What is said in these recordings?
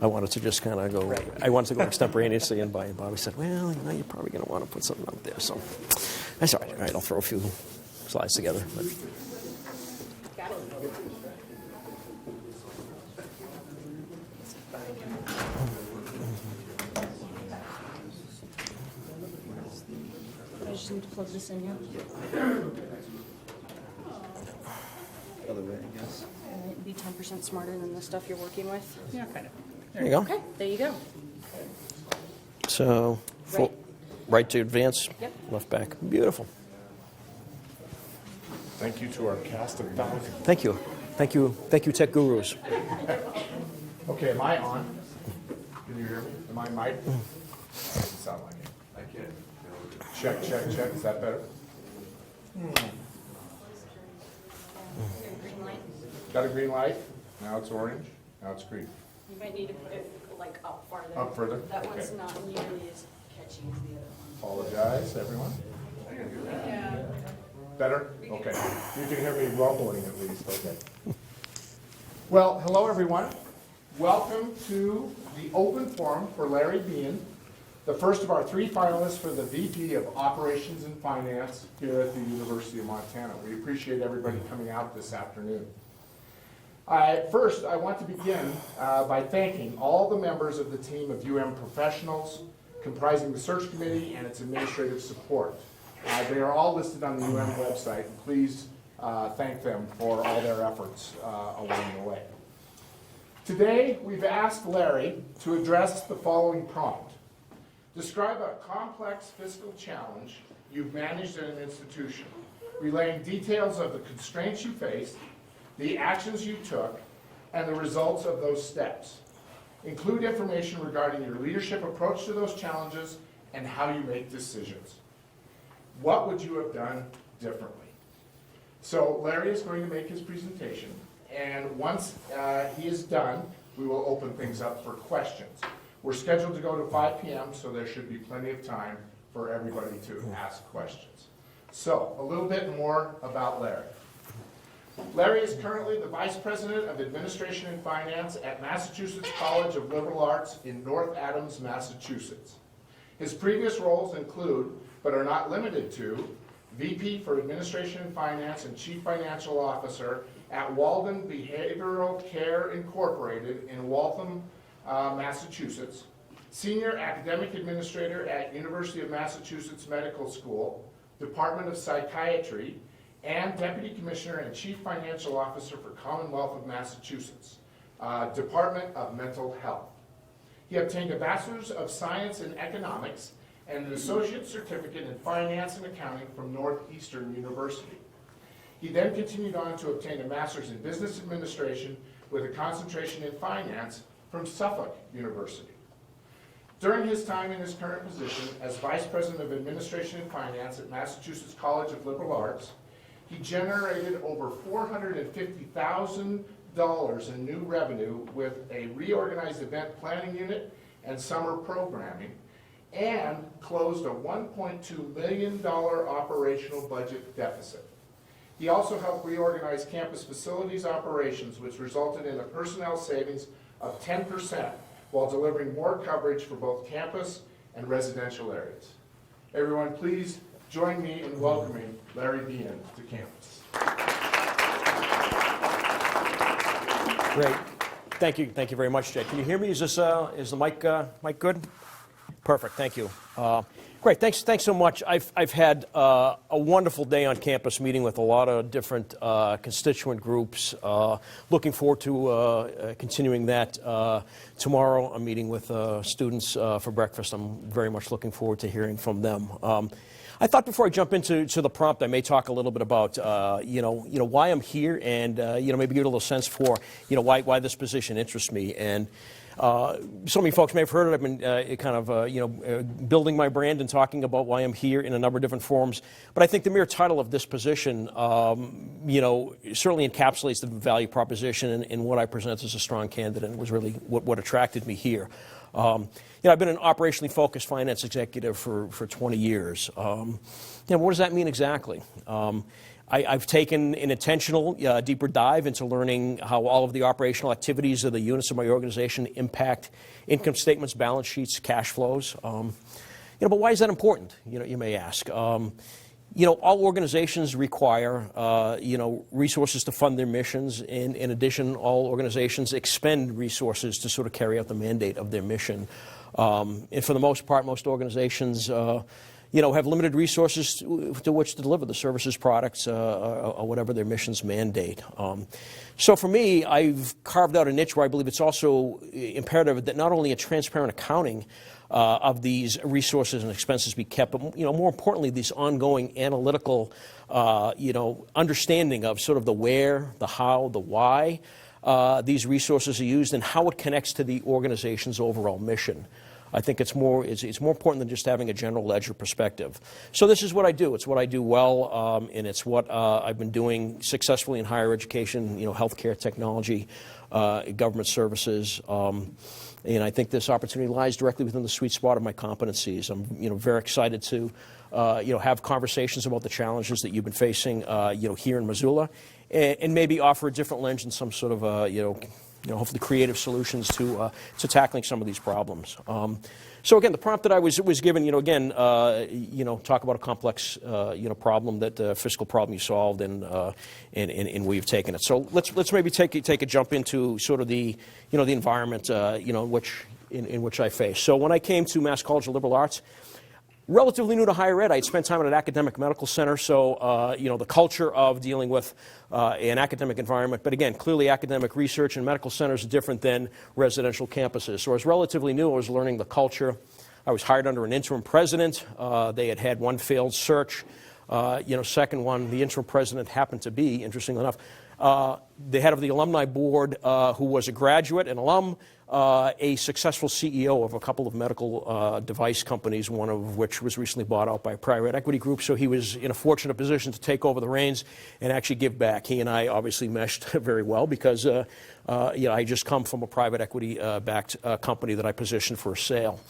I wanted to just kind of go, I wanted to go extemporaneously, and Bobby said, well, you're probably going to want to put something up there. So that's all right. All right, I'll throw a few slides together. But. Got it. I just need to plug this in, yeah? Other way, I guess. And be 10% smarter than the stuff you're working with. Yeah, kind of. There you go. Okay, there you go. So, right to advance, Yep. left back. Beautiful. Thank you to our cast of thousands. Thank you. Thank you. Thank you, tech gurus. Okay, am I on? Can you hear me? Am I mic? Doesn't sound like it. I can. Check, check, check. Is that better? Green light. Got a green light? Now it's orange. Now it's green. You might need to put it like up farther. Up further? That Okay. one's not nearly as catchy as the other one. Apologize, everyone. Better? Okay. You can hear me rumbling at least, okay. Well, hello everyone. Welcome to the open forum for Larry Bean, the first of our 3 finalists for the VP of Operations and Finance here at the University of Montana. We appreciate everybody coming out this afternoon. First, I want to begin by thanking all the members of the team of UM professionals comprising the search committee and its administrative support. They are all listed on the UM website, and please thank them for all their efforts along the way. Today, we've asked Larry to address the following prompt. Describe a complex fiscal challenge you've managed at an institution, relaying details of the constraints you faced, the actions you took, and the results of those steps. Include information regarding your leadership approach to those challenges and how you make decisions. What would you have done differently? So Larry is going to make his presentation, and once he is done, we will open things up for questions. We're scheduled to go to 5 p.m., so there should be plenty of time for everybody to ask questions. So, a little bit more about Larry. Larry is currently the Vice President of Administration and Finance at Massachusetts College of Liberal Arts in North Adams, Massachusetts. His previous roles include, but are not limited to, VP for Administration and Finance and Chief Financial Officer at Walden Behavioral Care Incorporated in Waltham, Massachusetts, Senior Academic Administrator at University of Massachusetts Medical School, Department of Psychiatry, and Deputy Commissioner and Chief Financial Officer for Commonwealth of Massachusetts, Department of Mental Health. He obtained a Bachelor's of Science in Economics and an Associate Certificate in Finance and Accounting from Northeastern University. He then continued on to obtain a Master's in Business Administration with a concentration in Finance from Suffolk University. During his time in his current position as Vice President of Administration and Finance at Massachusetts College of Liberal Arts, he generated over $450,000 in new revenue with a reorganized event planning unit and summer programming, and closed a $1.2 million operational budget deficit. He also helped reorganize campus facilities operations, which resulted in a personnel savings of 10% while delivering more coverage for both campus and residential areas. Everyone, please join me in welcoming Larry Bean to campus. Great. Thank you very much, Jay. Can you hear me? Is the mic good? Perfect. Thank you. Great. Thanks so much. I've had a wonderful day on campus, meeting with a lot of different constituent groups. Looking forward to continuing that tomorrow. I'm meeting with students for breakfast. I'm very much looking forward to hearing from them. I thought before I jump into the prompt, I may talk a little bit about why I'm here, and maybe give it a little sense for why this position interests me. And some of you folks may have heard it. I've been building my brand and talking about why I'm here in a number of different forms. But I think the mere title of this position, certainly encapsulates the value proposition and what I present as a strong candidate, and was really what attracted me here. I've been an operationally focused finance executive for 20 years. What does that mean exactly? I've taken an intentional deeper dive into learning how all of the operational activities of the units of my organization impact income statements, balance sheets, cash flows. But why is that important? You may ask. All organizations require, resources to fund their missions. In addition, all organizations expend resources to sort of carry out the mandate of their mission. And for the most part, most organizations, have limited resources to which to deliver the services, products, or whatever their missions mandate. So for me, I've carved out a niche where I believe it's also imperative that not only a transparent accounting of these resources and expenses be kept, but more importantly, these ongoing analytical, understanding of sort of the where, the how, the why these resources are used, and how it connects to the organization's overall mission. I think it's more important than just having a general ledger perspective. So this is what I do. It's what I do well, and it's what I've been doing successfully in higher education, healthcare, technology, government services. And I think this opportunity lies directly within the sweet spot of my competencies. I'm, very excited to, have conversations about the challenges that you've been facing, here in Missoula, and maybe offer a different lens and some sort of, hopefully creative solutions to tackling some of these problems. So again, the prompt that I was given, talk about a complex, problem fiscal problem you solved, and where you've taken it. So let's maybe take a jump into sort of the, the environment, in which I face. So when I came to Mass College of Liberal Arts, relatively new to higher ed. I had spent time at an academic medical center, so the culture of dealing with an academic environment. But again, clearly academic research and medical centers are different than residential campuses. So I was relatively new. I was learning the culture. I was hired under an interim president. They had one failed search. Second one, the interim president happened to be, interestingly enough, the head of the alumni board, who was a graduate, an alum, a successful CEO of a couple of medical device companies, one of which was recently bought out by a private equity group. So he was in a fortunate position to take over the reins and actually give back. He and I obviously meshed very well because I just come from a private equity backed company that I positioned for a sale.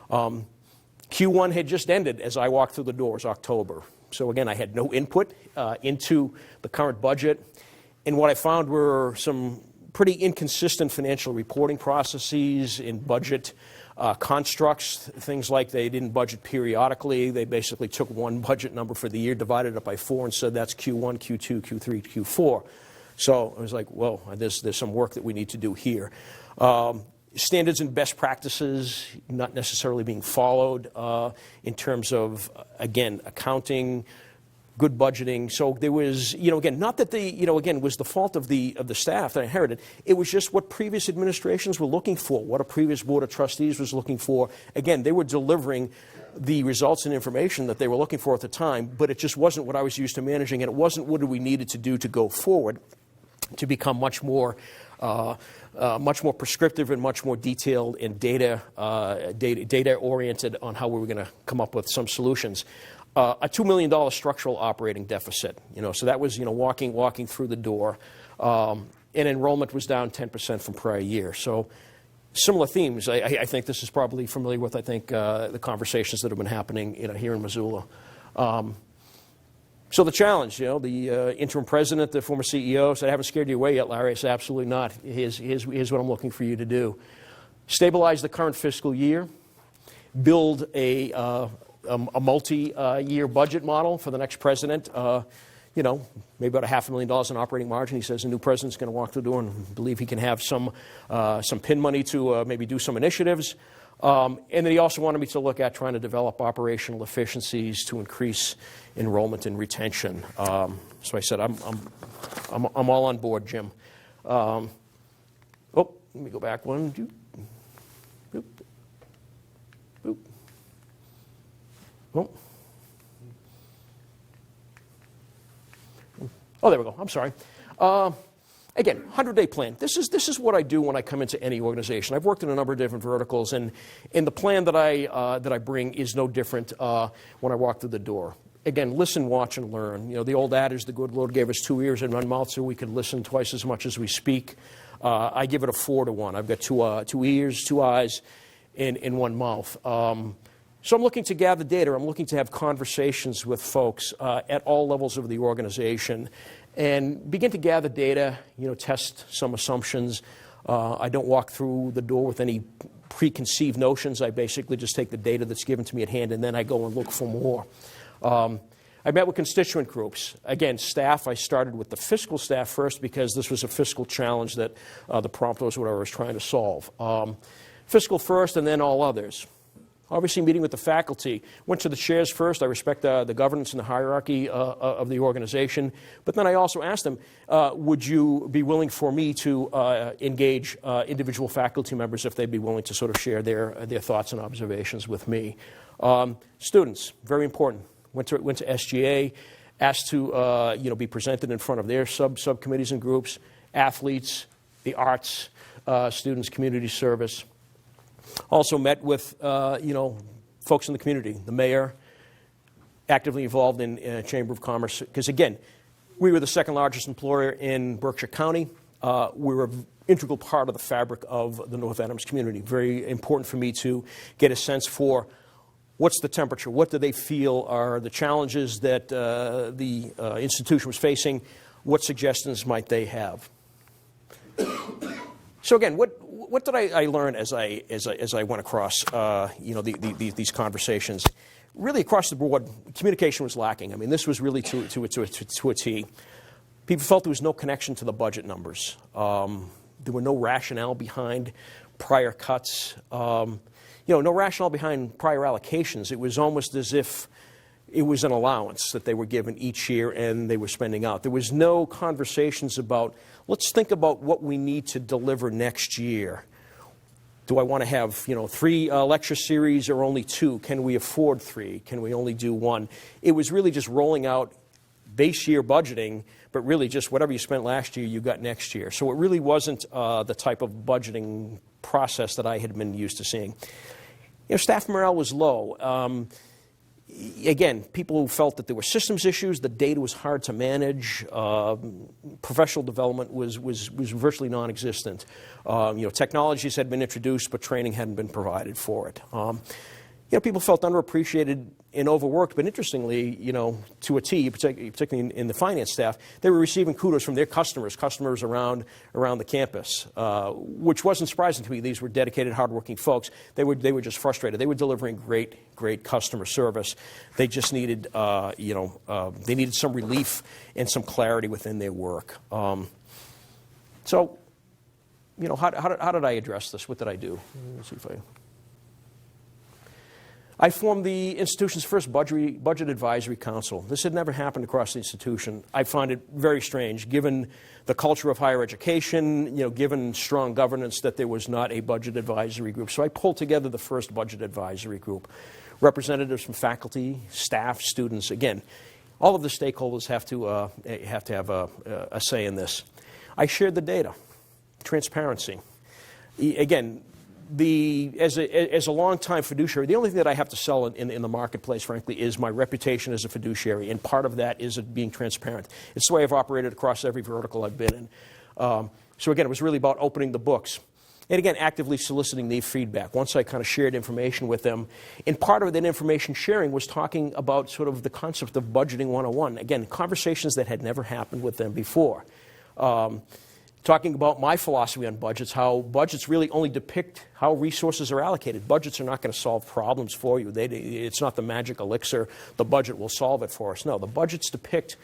Q1 had just ended as I walked through the doors, October. So again, I had no input into the current budget. And what I found were some pretty inconsistent financial reporting processes in budget constructs, things like they didn't budget periodically. They basically took one budget number for the year, divided it by 4, and said that's Q1, Q2, Q3, Q4. So I was like, whoa, there's some work that we need to do here. Standards and best practices not necessarily being followed in terms of, again, accounting, good budgeting. So there was, again, not that was the fault of the staff that I inherited. It was just what previous administrations were looking for, what a previous board of trustees was looking for. Again, they were delivering the results and information that they were looking for at the time, but it just wasn't what I was used to managing, and it wasn't what we needed to do to go forward to become much more prescriptive and much more detailed and data oriented on how we were going to come up with some solutions. A $2 million structural operating deficit, so that was, walking through the door. And enrollment was down 10% from prior year. So similar themes. I think this is probably familiar with, the conversations that have been happening, here in Missoula. So the challenge, the interim president, the former CEO said, I haven't scared you away yet, Larry. I said, absolutely not. Here's what I'm looking for you to do. Stabilize the current fiscal year. Build a multi-year budget model for the next president. Maybe about $500,000 in operating margin. He says the new president's going to walk through the door and believe he can have some PIN money to maybe do some initiatives. And then he also wanted me to look at trying to develop operational efficiencies to increase enrollment and retention. So I said, I'm all on board, Jim. Let me go back one. Boop. Boop. Oh, there we go. I'm sorry. Again, 100-day plan. This is what I do when I come into any organization. I've worked in a number of different verticals, and the plan that I bring is no different when I walk through the door. Again, listen, watch, and learn. The old adage, the good Lord gave us 2 ears and 1 mouth so we could listen twice as much as we speak. I give it a 4 to 1. I've got two ears, 2 eyes, and 1 mouth. So I'm looking to gather data. I'm looking to have conversations with folks at all levels of the organization and begin to gather data, test some assumptions. I don't walk through the door with any preconceived notions. I basically just take the data that's given to me at hand, and then I go and look for more. I met with constituent groups. Again, staff, I started with the fiscal staff first because this was a fiscal challenge that the prompt was what I was trying to solve. Fiscal first, and then all others. Obviously, meeting with the faculty. Went to the chairs first. I respect the governance and the hierarchy of the organization. But then I also asked them, would you be willing for me to engage individual faculty members if they'd be willing to sort of share their thoughts and observations with me? Students, very important. Went to SGA, asked to be presented in front of their subcommittees and groups. Athletes, the arts, students, community service. Also met with, folks in the community, the mayor, actively involved in Chamber of Commerce. Because, again, we were the second largest employer in Berkshire County. We were an integral part of the fabric of the North Adams community. Very important for me to get a sense for what's the temperature, what do they feel are the challenges that the institution was facing, what suggestions might they have. So again, what did I learn as I went across these conversations? Really across the board, communication was lacking. I mean, this was really to a T. People felt there was no connection to the budget numbers. There were no rationale behind prior cuts. No rationale behind prior allocations. It was almost as if it was an allowance that they were given each year and they were spending out. There was no conversations about, let's think about what we need to deliver next year. Do I want to have, 3 lecture series or only 2? Can we afford 3? Can we only do 1? It was really just rolling out base year budgeting, but really just whatever you spent last year, you got next year. So it really wasn't the type of budgeting process that I had been used to seeing. Staff morale was low. Again, people felt that there were systems issues, the data was hard to manage, professional development was virtually non-existent. Technologies had been introduced, but training hadn't been provided for it. People felt underappreciated and overworked, but interestingly, to a T, particularly in the finance staff, they were receiving kudos from their customers around the campus, which wasn't surprising to me. These were dedicated, hardworking folks. They were just frustrated. They were delivering great customer service. They just needed, they needed some relief and some clarity within their work. So, how did I address this? What did I do? Let's see if I formed the institution's first budget advisory council. This had never happened across the institution. I find it very strange, given the culture of higher education, given strong governance, that there was not a budget advisory group. So I pulled together the first budget advisory group. Representatives from faculty, staff, students. Again, all of the stakeholders have to have a say in this. I shared the data, transparency. Again, as a long-time fiduciary, the only thing that I have to sell in the marketplace, frankly, is my reputation as a fiduciary, and part of that is being transparent. It's the way I've operated across every vertical I've been in. So again, it was really about opening the books. And again, actively soliciting their feedback. Once I kind of shared information with them, and part of that information sharing was talking about sort of the concept of budgeting 101. Again, conversations that had never happened with them before. Talking about my philosophy on budgets, how budgets really only depict how resources are allocated. Budgets are not going to solve problems for you. It's not the magic elixir, the budget will solve it for us. No, the budgets depict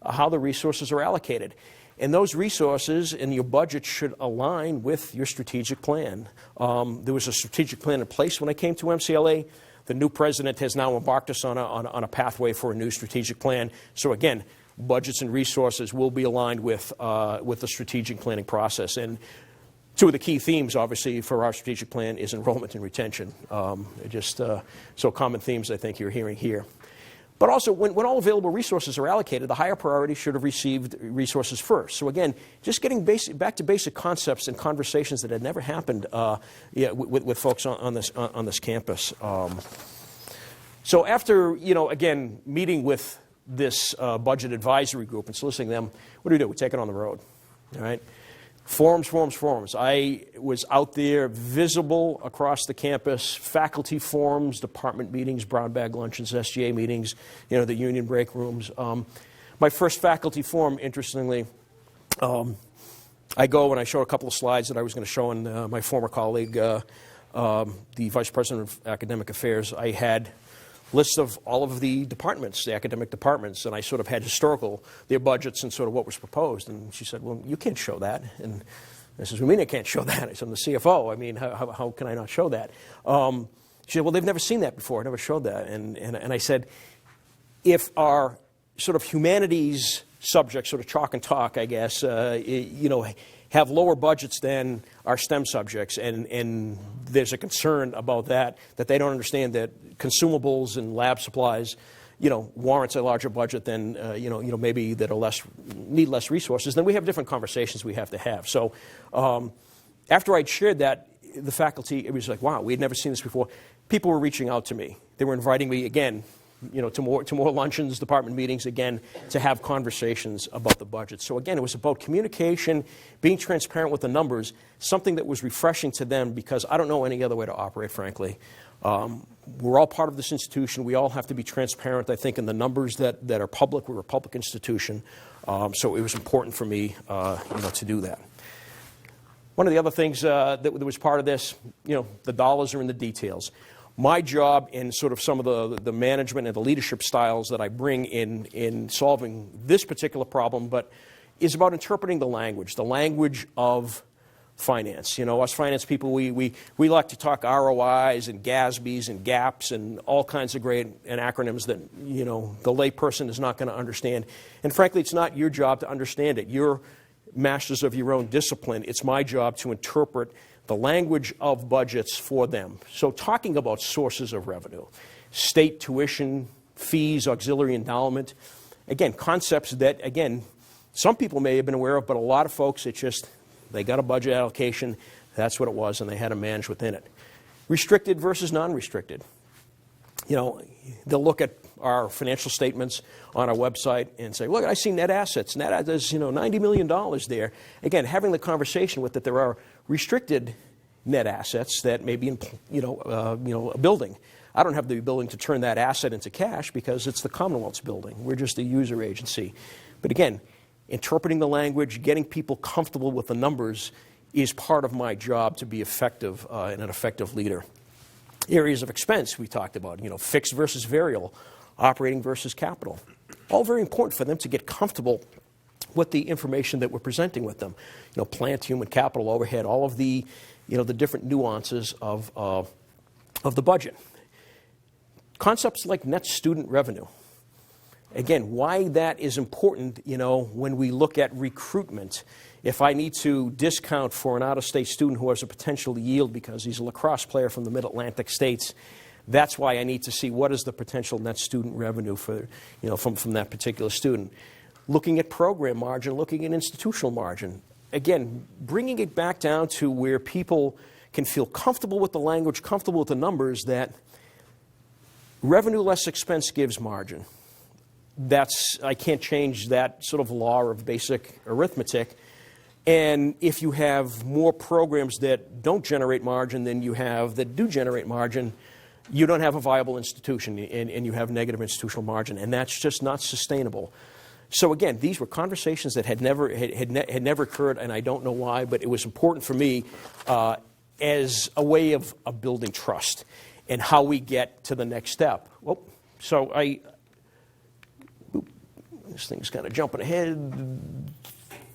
how the resources are allocated. And those resources in your budget should align with your strategic plan. There was a strategic plan in place when I came to MCLA. The new president has now embarked us on a pathway for a new strategic plan. So again, budgets and resources will be aligned with the strategic planning process. And 2 of the key themes, obviously, for our strategic plan is enrollment and retention. So common themes I think you're hearing here. But also, when all available resources are allocated, the higher priority should have received resources first. So again, just getting back to basic concepts and conversations that had never happened with folks on this campus. So after, again, meeting with this budget advisory group and soliciting them, what do? We take it on the road, all right? Forums. I was out there, visible across the campus, faculty forums, department meetings, brown bag luncheons, SGA meetings, the union break rooms. My first faculty forum, interestingly, I go and I show a couple of slides that I was going to show in my former colleague, the Vice President of Academic Affairs. I had lists of all of the departments, the academic departments, and I sort of had their budgets and sort of what was proposed. And she said, well, you can't show that. And I said, what do you mean I can't show that? I said, I'm the CFO. I mean, how can I not show that? She said, well, they've never seen that before. I never showed that. And I said, if our sort of humanities subjects, sort of chalk and talk, I guess, have lower budgets than our STEM subjects, and there's a concern about that they don't understand that consumables and lab supplies, warrants a larger budget than, maybe that are need less resources, then we have different conversations we have to have. So after I'd shared that, the faculty, it was like, wow, we had never seen this before. People were reaching out to me. They were inviting me again, to more luncheons, department meetings, again, to have conversations about the budget. So again, it was about communication, being transparent with the numbers, something that was refreshing to them because I don't know any other way to operate, frankly. We're all part of this institution. We all have to be transparent, I think, in the numbers that are public. We're a public institution. So it was important for me, to do that. One of the other things that was part of this, the dollars are in the details. My job in sort of some of the management and the leadership styles that I bring in solving this particular problem, but is about interpreting the language of finance. Us finance people, we like to talk ROIs and GASBs and GAPs and all kinds of great and acronyms that, the layperson is not going to understand. And frankly, it's not your job to understand it. You're masters of your own discipline. It's my job to interpret the language of budgets for them. So talking about sources of revenue, state tuition, fees, auxiliary endowment, again, concepts that, again, some people may have been aware of, but a lot of folks, it's just, they got a budget allocation, that's what it was, and they had to manage within it. Restricted versus non-restricted. They'll look at our financial statements on our website and say, look, I see net assets. There's $90 million there. Again, having the conversation with that there are restricted net assets that may be in a building. I don't have the ability to turn that asset into cash because it's the Commonwealth's building. We're just a user agency. But again, interpreting the language, getting people comfortable with the numbers is part of my job to be effective and an effective leader. Areas of expense we talked about, fixed versus variable, operating versus capital. All very important for them to get comfortable with the information that we're presenting with them. Plant, human capital, overhead, all of the, the different nuances of the budget. Concepts like net student revenue. Again, why that is important, when we look at recruitment. If I need to discount for an out-of-state student who has a potential to yield because he's a lacrosse player from the Mid-Atlantic states, that's why I need to see what is the potential net student revenue for, from that particular student. Looking at program margin, looking at institutional margin. Again, bringing it back down to where people can feel comfortable with the language, comfortable with the numbers, that revenue less expense gives margin. I can't change that sort of law of basic arithmetic. And if you have more programs that don't generate margin than you have that do generate margin, you don't have a viable institution and you have negative institutional margin. And that's just not sustainable. So again, these were conversations that had never occurred, and I don't know why, but it was important for me as a way of building trust and how we get to the next step. Well, so this thing's kind of jumping ahead.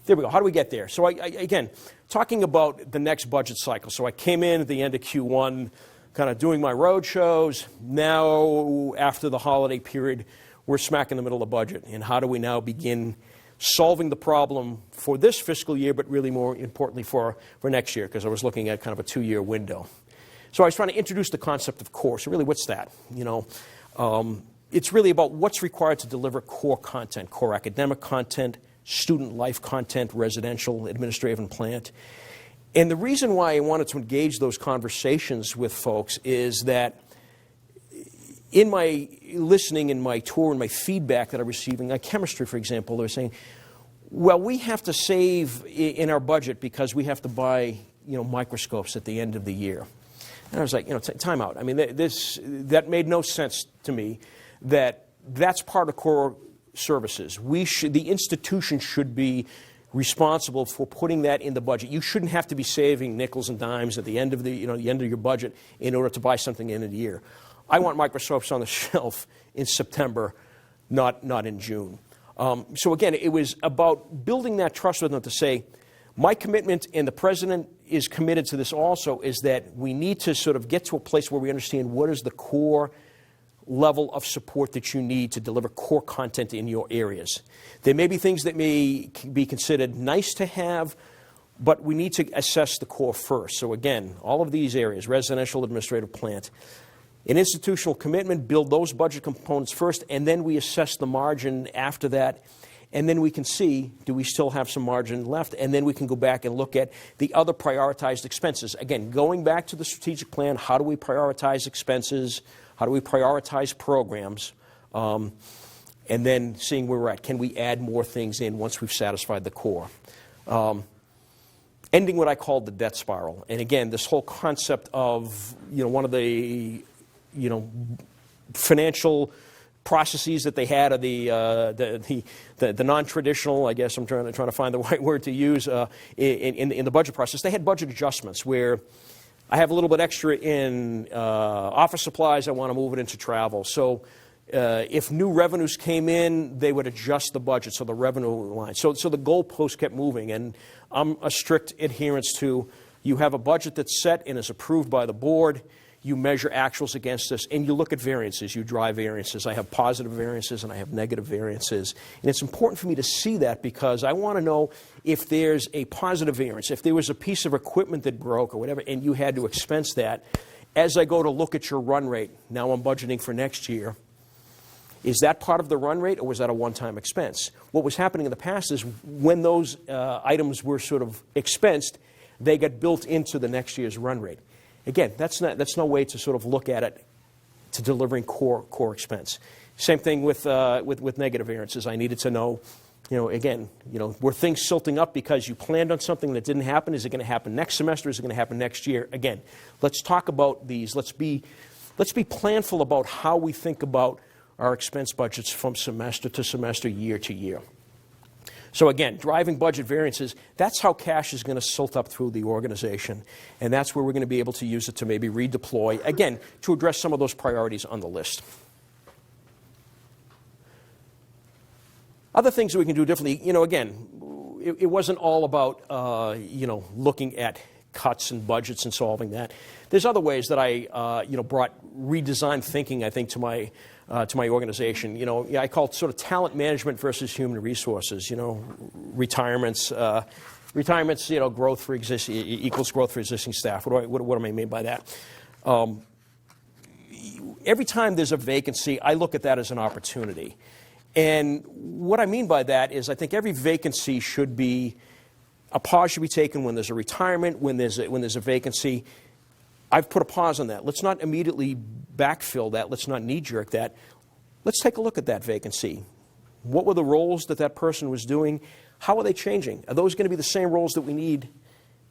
There we go. How do we get there? So again, talking about the next budget cycle. So I came in at the end of Q1, kind of doing my road shows. Now, after the holiday period, we're smack in the middle of the budget. And how do we now begin solving the problem for this fiscal year, but really more importantly for next year, because I was looking at kind of a 2-year window. So I was trying to introduce the concept of core. So really, what's that? It's really about what's required to deliver core content, core academic content, student life content, residential, administrative, and plant. And the reason why I wanted to engage those conversations with folks is that in my listening, in my tour, and my feedback that I'm receiving, like chemistry, for example, they're saying, Well, we have to save in our budget because we have to buy, microscopes at the end of the year. And I was like, time out. I mean, that made no sense to me. That's part of core services. The institution should be responsible for putting that in the budget. You shouldn't have to be saving nickels and dimes at the end of the end of your budget in order to buy something at the end of the year. I want microscopes on the shelf in September, not in June. So again, it was about building that trust with them to say, my commitment, and the president is committed to this also, is that we need to sort of get to a place where we understand what is the core level of support that you need to deliver core content in your areas. There may be things that may be considered nice to have, but we need to assess the core first. So again, all of these areas, residential, administrative, plant, an institutional commitment, build those budget components first, and then we assess the margin after that, and then we can see, do we still have some margin left? And then we can go back and look at the other prioritized expenses. Again, going back to the strategic plan, how do we prioritize expenses? How do we prioritize programs? And then seeing where we're at. Can we add more things in once we've satisfied the core? Ending what I called the debt spiral. And again, this whole concept of, one of the, financial processes that they had, of the non-traditional, I guess I'm trying to find the right word to use, in the budget process. They had budget adjustments where I have a little bit extra in office supplies, I want to move it into travel. So if new revenues came in, they would adjust the budget, so the revenue line. So the goalpost kept moving, and I'm a strict adherence to, you have a budget that's set and is approved by the board, you measure actuals against this, and you look at variances, you drive variances. I have positive variances and I have negative variances. And it's important for me to see that because I want to know if there's a positive variance, if there was a piece of equipment that broke or whatever, and you had to expense that. As I go to look at your run rate, now I'm budgeting for next year, is that part of the run rate or was that a one-time expense? What was happening in the past is when those items were sort of expensed, they got built into the next year's run rate. Again, that's no way to sort of look at it to delivering core expense. Same thing with negative variances. I needed to know, were things silting up because you planned on something that didn't happen? Is it going to happen next semester? Is it going to happen next year? Again, let's talk about these. Let's be planful about how we think about our expense budgets from semester to semester, year to year. So again, driving budget variances, that's how cash is going to silt up through the organization. And that's where we're going to be able to use it to maybe redeploy, again, to address some of those priorities on the list. Other things that we can do differently, again, it wasn't all about, looking at cuts and budgets and solving that. There's other ways that I, brought redesigned thinking, I think, to my organization. I call it sort of talent management versus human resources. Retirements, growth for existing equals growth for existing staff. What do I mean by that? Every time there's a vacancy, I look at that as an opportunity. And what I mean by that is I think every vacancy should be, a pause should be taken when there's a retirement, when there's a vacancy. I've put a pause on that. Let's not immediately backfill that. Let's not knee-jerk that. Let's take a look at that vacancy. What were the roles that person was doing? How are they changing? Are those going to be the same roles that we need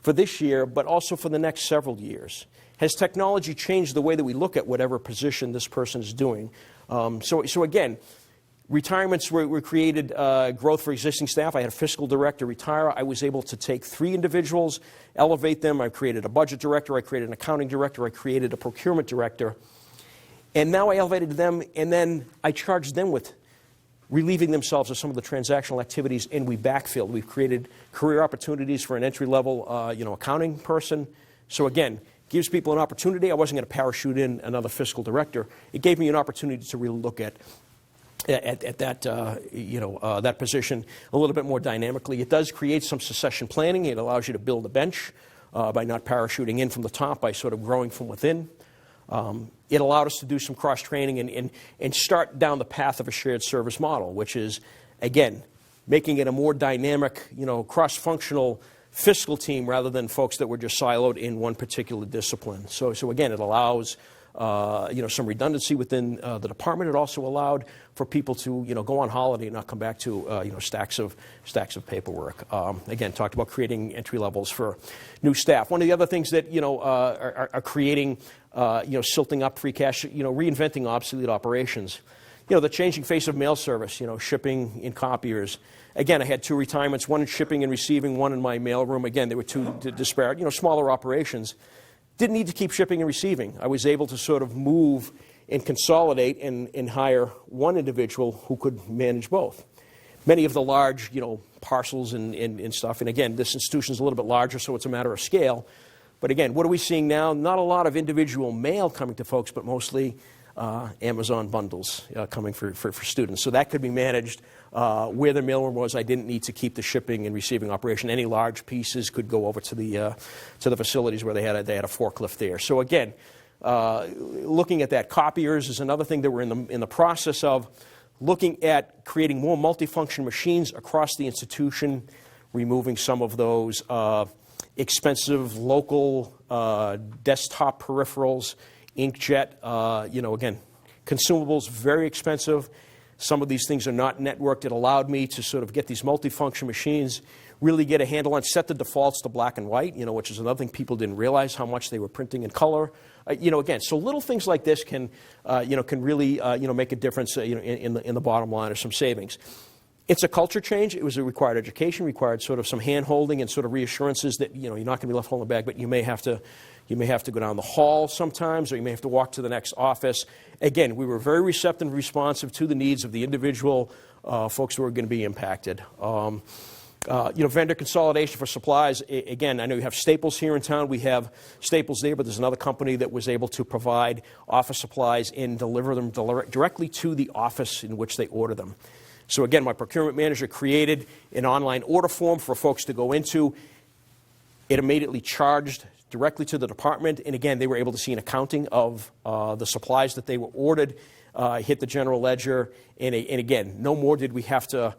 for this year, but also for the next several years? Has technology changed the way that we look at whatever position this person is doing? So again, retirements were created, growth for existing staff. I had a fiscal director retire. I was able to take 3 individuals, elevate them. I created a budget director. I created an accounting director. I created a procurement director. And now I elevated them, and then I charged them with relieving themselves of some of the transactional activities, and we backfilled. We've created career opportunities for an entry-level, accounting person. So again, gives people an opportunity. I wasn't going to parachute in another fiscal director. It gave me an opportunity to really look at that, that position a little bit more dynamically. It does create some succession planning. It allows you to build a bench by not parachuting in from the top, by sort of growing from within. It allowed us to do some cross-training and start down the path of a shared service model, which is, again, making it a more dynamic, cross-functional fiscal team rather than folks that were just siloed in one particular discipline. So again, it allows some redundancy within the department. It also allowed for people to, go on holiday and not come back to, stacks of paperwork. Again, talked about creating entry levels for new staff. One of the other things that, are creating, silting up free cash, reinventing obsolete operations. The changing face of mail service, shipping in copiers. Again, I had 2 retirements, one in shipping and receiving, one in my mailroom. Again, they were 2 disparate, smaller operations. Didn't need to keep shipping and receiving. I was able to sort of move and consolidate and hire one individual who could manage both. Many of the large, parcels and stuff, and again, this institution is a little bit larger, so it's a matter of scale. But again, what are we seeing now? Not a lot of individual mail coming to folks, but mostly Amazon bundles coming for students. So that could be managed where the mailroom was. I didn't need to keep the shipping and receiving operation. Any large pieces could go over to the facilities where they had a forklift there. So again, looking at that, copiers is another thing that we're in the process of looking at creating more multifunction machines across the institution, removing some of those expensive local desktop peripherals, inkjet, again, consumables, very expensive. Some of these things are not networked. It allowed me to sort of get these multifunction machines, really get a handle on, set the defaults to black and white, which is another thing people didn't realize how much they were printing in color. Again, so little things like this can really, make a difference, in the bottom line or some savings. It's a culture change. It was a required education, required sort of some hand-holding and sort of reassurances that, you're not going to be left holding the bag, but you may have to go down the hall sometimes, or you may have to walk to the next office. Again, we were very receptive and responsive to the needs of the individual folks who are going to be impacted. Vendor consolidation for supplies. Again, I know you have Staples here in town. We have Staples there, but there's another company that was able to provide office supplies and deliver them directly to the office in which they order them. So again, my procurement manager created an online order form for folks to go into. It immediately charged directly to the department, and again, they were able to see an accounting of the supplies that they were ordered, hit the general ledger, and again, no more did we have to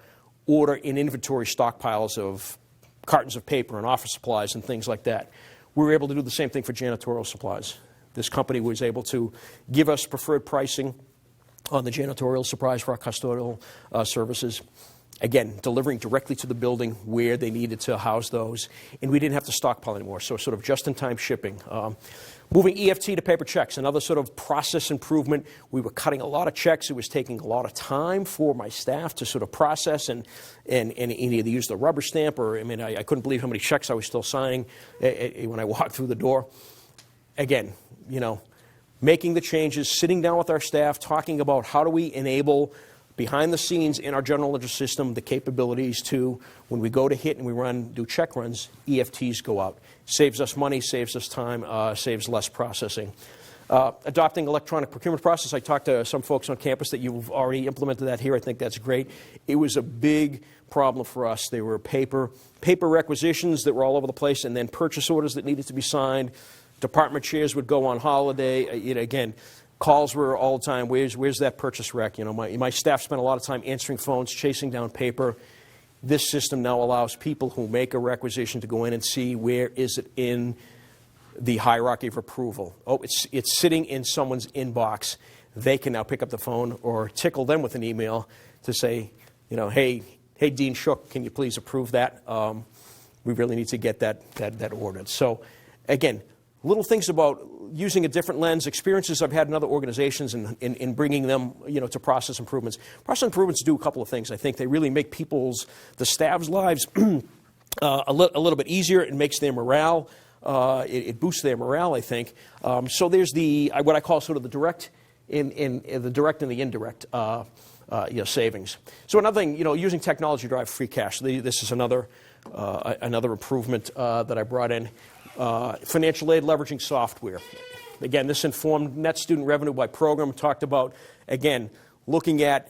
order in inventory stockpiles of cartons of paper and office supplies and things like that. We were able to do the same thing for janitorial supplies. This company was able to give us preferred pricing on the janitorial supplies for our custodial services. Again, delivering directly to the building where they needed to house those. And we didn't have to stockpile anymore, so sort of just-in-time shipping. Moving EFT to paper checks, another sort of process improvement. We were cutting a lot of checks. It was taking a lot of time for my staff to sort of process and either use the rubber stamp or, I couldn't believe how many checks I was still signing when I walked through the door. Again, making the changes, sitting down with our staff, talking about how do we enable behind the scenes in our general ledger system the capabilities to, when we go to hit and we do check runs, EFTs go out. Saves us money, saves us time, saves less processing. Adopting electronic procurement process. I talked to some folks on campus that you've already implemented that here. I think that's great. It was a big problem for us. They were paper requisitions that were all over the place, and then purchase orders that needed to be signed. Department chairs would go on holiday. Again, calls were all the time. Where's that purchase rec? My staff spent a lot of time answering phones, chasing down paper. This system now allows people who make a requisition to go in and see where is it in the hierarchy of approval. Oh, it's sitting in someone's inbox. They can now pick up the phone or tickle them with an email to say, hey, Dean Shook, can you please approve that? We really need to get that ordered. So, again, little things about using a different lens, experiences I've had in other organizations and bringing them, to process improvements. Process improvements do a couple of things. I think they really make the staff's lives a little bit easier. It makes their morale, it boosts their morale, I think. So there's what I call sort of the direct and the indirect savings. So another thing, using technology to drive free cash. This is another improvement that I brought in. Financial aid leveraging software. Again, this informed net student revenue by program. Talked about, again, looking at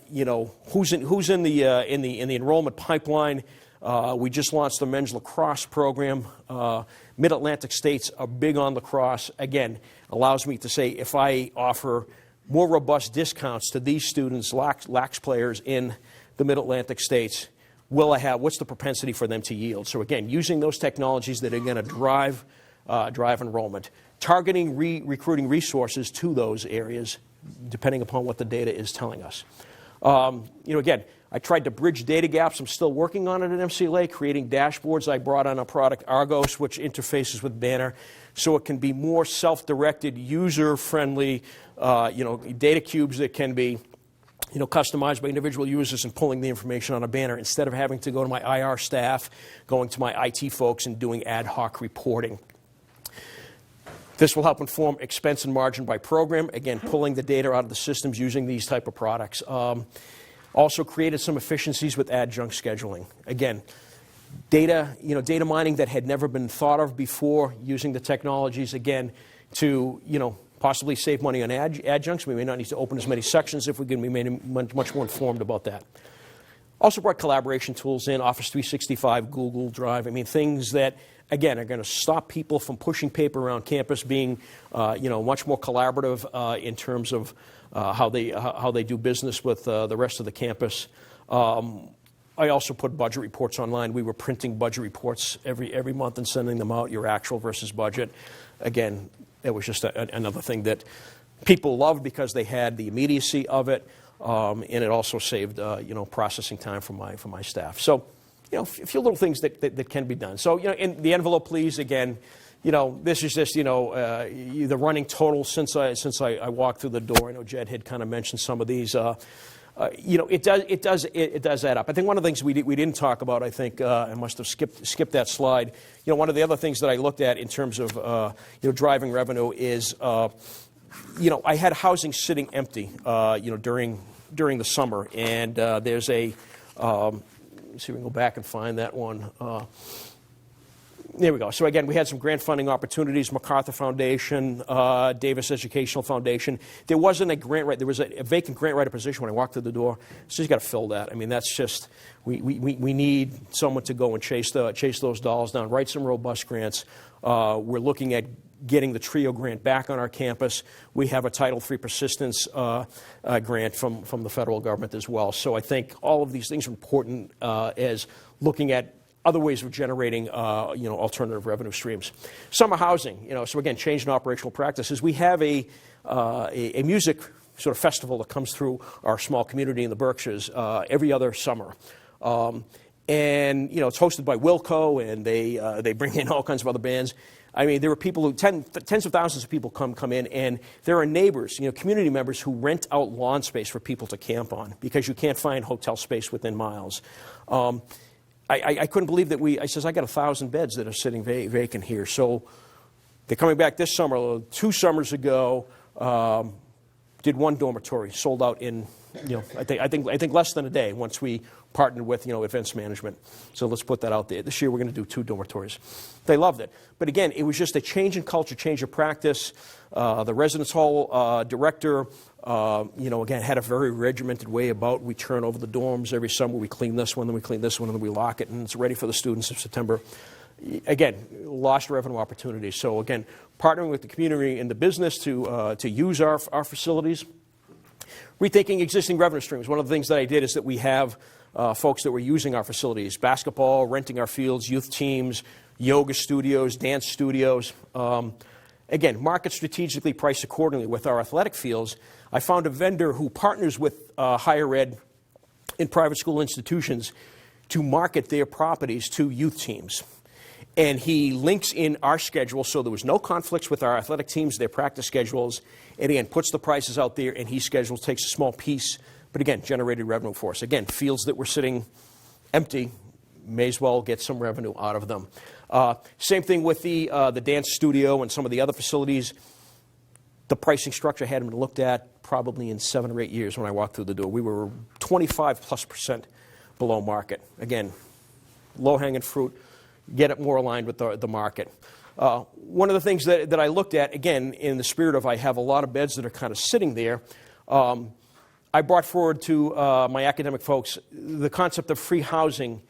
who's in the enrollment pipeline. We just launched the men's lacrosse program. Mid-Atlantic states are big on lacrosse. Again, allows me to say if I offer more robust discounts to these students, lax players in the Mid-Atlantic states, what's the propensity for them to yield? So again, using those technologies that are going to drive drive enrollment, targeting recruiting resources to those areas, depending upon what the data is telling us. Again, I tried to bridge data gaps. I'm still working on it at MCLA, creating dashboards. I brought on a product, Argos, which interfaces with Banner, so it can be more self-directed, user-friendly, data cubes that can be customized by individual users and pulling the information on a Banner instead of having to go to my IR staff, going to my IT folks, and doing ad hoc reporting. This will help inform expense and margin by program, again, pulling the data out of the systems using these type of products. Also created some efficiencies with adjunct scheduling. Again, data mining that had never been thought of before, using the technologies, again, to, possibly save money on adjuncts. We may not need to open as many sections if we can be made much more informed about that. Also brought collaboration tools in, Office 365, Google Drive. Things that, again, are going to stop people from pushing paper around campus, being, much more collaborative in terms of how they do business with the rest of the campus. I also put budget reports online. We were printing budget reports every month and sending them out, your actual versus budget. Again, it was just another thing that people loved because they had the immediacy of it, and it also saved processing time for my staff. So, a few little things that can be done. So, in the envelope, please, again, this is just, the running total since I walked through the door. I know Jed had kind of mentioned some of these. It does add up. I think one of the things we didn't talk about, I think, I must have skipped that slide. One of the other things that I looked at in terms of driving revenue is, I had housing sitting empty, during the summer, and there's a. Let's see if we can go back and find that one. There we go. So again, we had some grant funding opportunities, MacArthur Foundation, Davis Educational Foundation. There wasn't a grant writer. There was a vacant grant writer position when I walked through the door. So you got to fill that. That's just, we need someone to go and chase those dollars down, write some robust grants. We're looking at getting the TRIO grant back on our campus. We have a Title III persistence grant from the federal government as well. So I think all of these things are important as looking at other ways of generating, alternative revenue streams. Summer housing, so again, change in operational practices. We have a music sort of festival that comes through our small community in the Berkshires every other summer. And, it's hosted by Wilco, and they bring in all kinds of other bands. There are people who, tens of thousands of people come in, and there are neighbors, community members who rent out lawn space for people to camp on because you can't find hotel space within miles. I couldn't believe that I got 1,000 beds that are sitting vacant here. So they're coming back this summer. 2 summers ago, did one dormitory, sold out in, I think less than a day once we partnered with, Events Management. So let's put that out there. This year we're going to do 2 dormitories. They loved it. But again, it was just a change in culture, change of practice. The residence hall director, again, had a very regimented way about we turn over the dorms every summer. We clean this one, then we clean this one, and then we lock it, and it's ready for the students in September. Again, lost revenue opportunities. So again, partnering with the community and the business to use our facilities. Rethinking existing revenue streams. One of the things that I did is that we have folks that were using our facilities, basketball, renting our fields, youth teams, yoga studios, dance studios. Again, market strategically, price accordingly with our athletic fields. I found a vendor who partners with higher ed and private school institutions to market their properties to youth teams. And he links in our schedule so there was no conflicts with our athletic teams, their practice schedules, and again, puts the prices out there, and he schedules, takes a small piece, but again, generated revenue for us. Again, fields that were sitting empty, may as well get some revenue out of them. Same thing with the dance studio and some of the other facilities. The pricing structure hadn't been looked at probably in 7 or 8 years when I walked through the door. We were 25+% below market. Again, low-hanging fruit, get it more aligned with the market. One of the things that I looked at, again, in the spirit of I have a lot of beds that are kind of sitting there, I brought forward to my academic folks the concept of free housing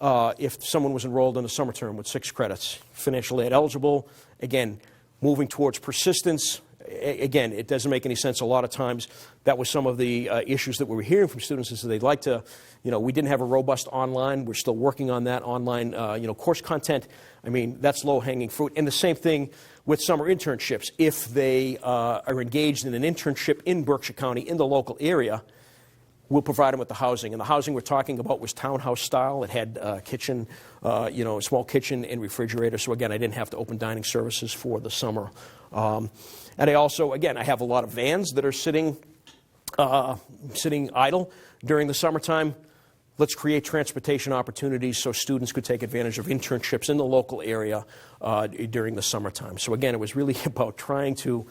if someone was enrolled in the summer term with 6 credits, financial aid eligible. Again, moving towards persistence. again, it doesn't make any sense. A lot of times, that was some of the issues that we were hearing from students is that they'd like to, we didn't have a robust online. We're still working on that online, course content. I mean, that's low-hanging fruit. And the same thing with summer internships. If they are engaged in an internship in Berkshire County, in the local area, we'll provide them with the housing. And the housing we're talking about was townhouse style. It had a kitchen, a small kitchen and refrigerator. So again, I didn't have to open dining services for the summer. And I also, again, I have a lot of vans that are sitting idle during the summertime. Let's create transportation opportunities so students could take advantage of internships in the local area during the summertime. So again, it was really about trying to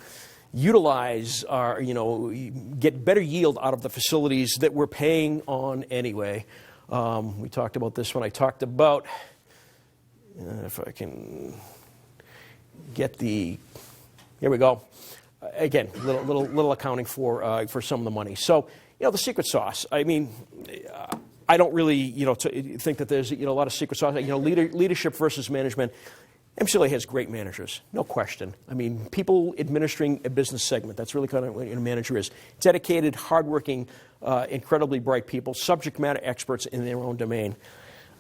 utilize our, get better yield out of the facilities that we're paying on anyway. We talked about this when I talked about, if I can get here we go. Again, little accounting for some of the money. So, the secret sauce. I mean, I don't really, think that there's, a lot of secret sauce. Leadership versus management. MCLA has great managers, no question. I mean, people administering a business segment, that's really kind of what a manager is. Dedicated, hardworking, incredibly bright people, subject matter experts in their own domain.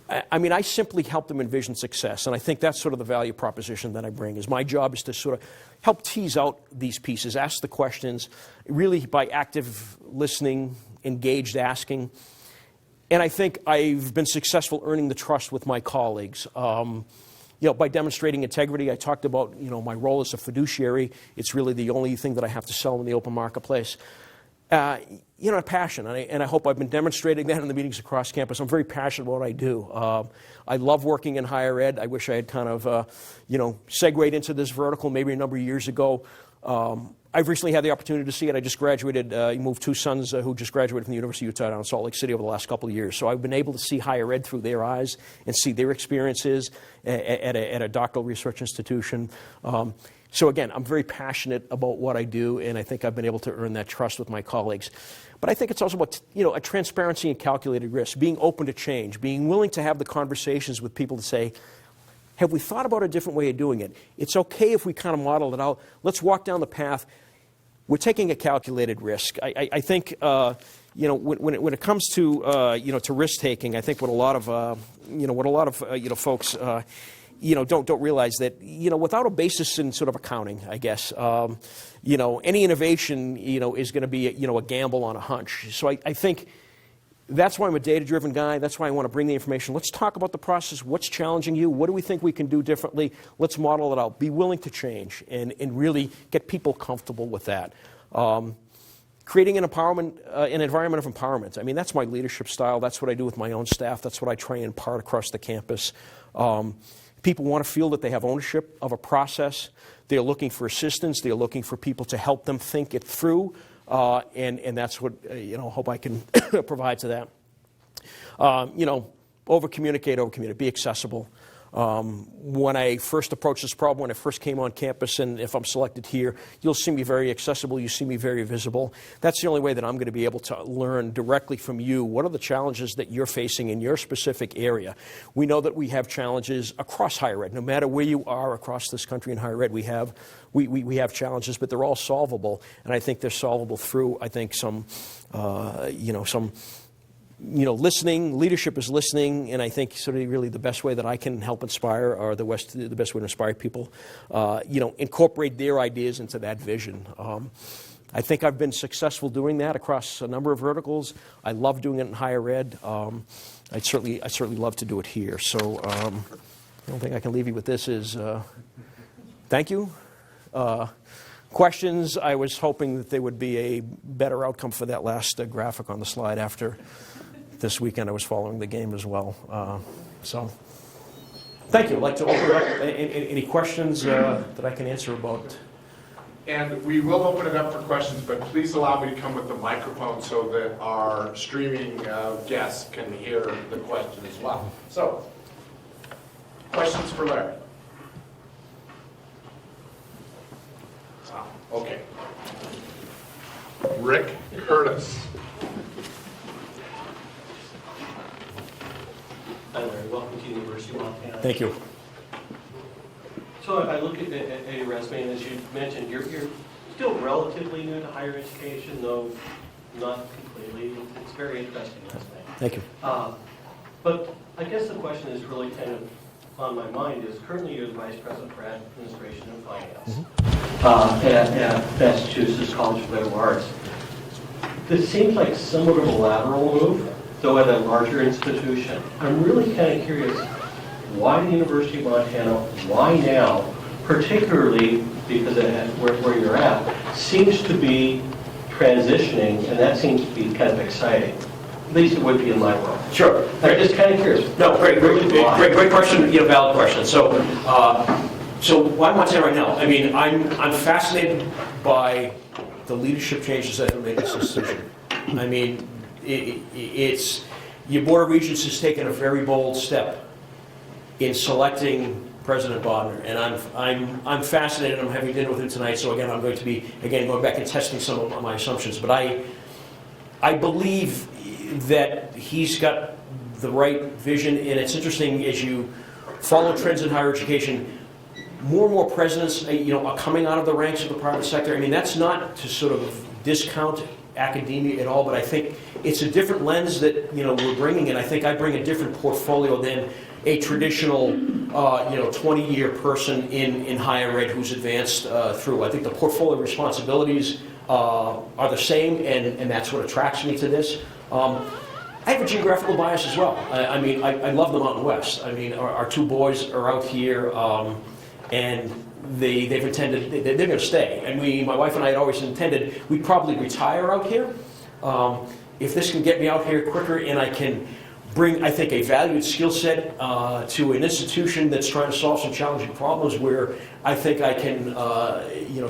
I simply help them envision success, and I think that's sort of the value proposition that I bring, is my job is to sort of help tease out these pieces, ask the questions, really by active listening, engaged asking. And I think I've been successful earning the trust with my colleagues. By demonstrating integrity. I talked about, my role as a fiduciary. It's really the only thing that I have to sell in the open marketplace. A passion, and I hope I've been demonstrating that in the meetings across campus. I'm very passionate about what I do. I love working in higher ed. I wish I had kind of, segued into this vertical maybe a number of years ago. I've recently had the opportunity to see it. I just graduated, moved two sons who just graduated from the University of Utah down in Salt Lake City over the last couple of years. So I've been able to see higher ed through their eyes and see their experiences at a doctoral research institution. So again, I'm very passionate about what I do, and I think I've been able to earn that trust with my colleagues. But I think it's also about, a transparency and calculated risk, being open to change, being willing to have the conversations with people to say, have we thought about a different way of doing it? It's okay if we kind of model it out. Let's walk down the path. We're taking a calculated risk. I think, when it comes to, to risk taking, I think what a lot of, folks, don't realize that, without a basis in sort of accounting, I guess, any innovation, is going to be, a gamble on a hunch. So I think that's why I'm a data-driven guy. That's why I want to bring the information. Let's talk about the process. What's challenging you? What do we think we can do differently? Let's model it out. Be willing to change and really get people comfortable with that. Creating an environment of empowerment. I mean, that's my leadership style. That's what I do with my own staff. That's what I try and impart across the campus. People want to feel that they have ownership of a process. They're looking for assistance. They're looking for people to help them think it through. And that's what, hope I can provide to that. Over-communicate, be accessible. When I first approached this problem, when I first came on campus, and if I'm selected here, you'll see me very accessible, you see me very visible. That's the only way that I'm going to be able to learn directly from you what are the challenges that you're facing in your specific area. We know that we have challenges across higher ed. No matter where you are across this country in higher ed, we have challenges, but they're all solvable, and I think they're solvable through, some listening. Leadership is listening, and I think sort of really the best way that I can help inspire, or the best way to inspire people, incorporate their ideas into that vision. I think I've been successful doing that across a number of verticals. I love doing it in higher ed. I certainly love to do it here. So the only thing I can leave you with this is thank you. Questions? I was hoping that there would be a better outcome for that last graphic on the slide after this weekend. I was following the game as well. So thank you. I'd like to open it up. Any questions that I can answer about? And we will open it up for questions, but please allow me to come with the microphone so that our streaming guests can hear the question as well. So, questions for Larry? Okay. Rick Curtis. Hi Larry, welcome to the University of Montana. Thank you. So if I look at your resume, and as you mentioned, you're still relatively new to higher education, though not completely. It's very interesting, resume. Thank you. But I guess the question is really kind of on my mind is currently you're the Vice President for Administration and Finance at Massachusetts College of Liberal Arts. This seems like somewhat of a lateral move, though at a larger institution. I'm really kind of curious, why the University of Montana, why now, particularly because where you're at seems to be transitioning, and that seems to be kind of exciting. At least it would be in my world. Sure. I'm just kind of curious. No, great question, valid question. So why Montana right now? I mean, I'm fascinated by the leadership changes that have made this institution. I mean, it's your Board of Regents has taken a very bold step in selecting President Bodnar, and I'm fascinated. I'm having dinner with him tonight, so again, I'm going to be going back and testing some of my assumptions. But I believe that he's got the right vision, and it's interesting as you follow trends in higher education. More and more presidents, are coming out of the ranks of the private sector. I mean, that's not to sort of discount academia at all, but I think it's a different lens that we're bringing, and I think I bring a different portfolio than a traditional 20-year person in higher ed who's advanced through. I think the portfolio responsibilities are the same, and that's what attracts me to this. I have a geographical bias as well. I mean, I love the Mountain West. I mean, our two boys are out here, and they've intended, they're going to stay. And my wife and I had always intended we'd probably retire out here. If this can get me out here quicker and I can bring, I think, a valued skill set to an institution that's trying to solve some challenging problems where I think I can,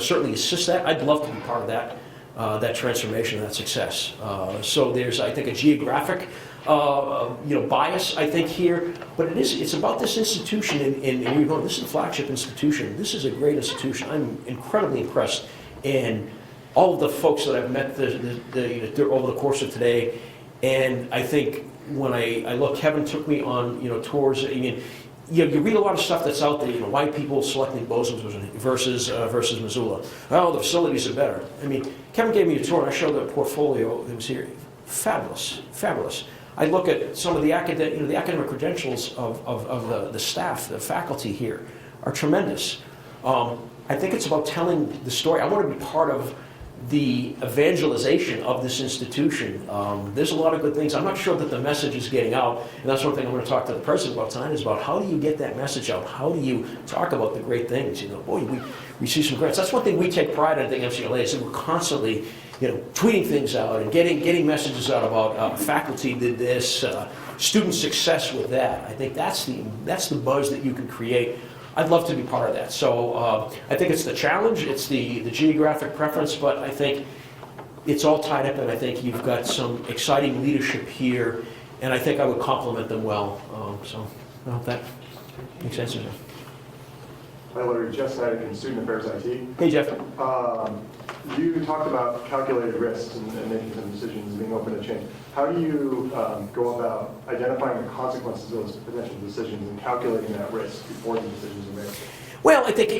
certainly assist that. I'd love to be part of that transformation, that success. So there's, I think, a geographic, bias, I think, here. But it's about this institution, and you're going, this is a flagship institution. This is a great institution. I'm incredibly impressed. And all of the folks that I've met over the course of today, and I think when I look, Kevin took me on, tours. I mean, you read a lot of stuff that's out there. Why people selecting Bozeman versus Missoula. Oh, the facilities are better. I mean, Kevin gave me a tour, and I showed the portfolio that was here. Fabulous, fabulous. I look at some of the academic credentials of the staff, the faculty here, are tremendous. I think it's about telling the story. I want to be part of the evangelization of this institution. There's a lot of good things. I'm not sure that the message is getting out, and that's one thing I'm going to talk to the president about tonight, is about how do you get that message out? How do you talk about the great things? Boy, we see some grants. That's one thing we take pride in at the MCLA, is that we're constantly, tweeting things out and getting messages out about faculty did this, student success with that. I think that's the buzz that you can create. I'd love to be part of that. So I think it's the challenge, it's the geographic preference, but I think it's all tied up, and I think you've got some exciting leadership here, and I think I would complement them well. So I hope that makes sense. Hi Larry, Jeff Snyder, Student Affairs IT. Hey Jeff. You talked about calculated risks and making some decisions and being open to change. How do you go about identifying the consequences of those potential decisions and calculating that risk before the decisions are made? Well, I think,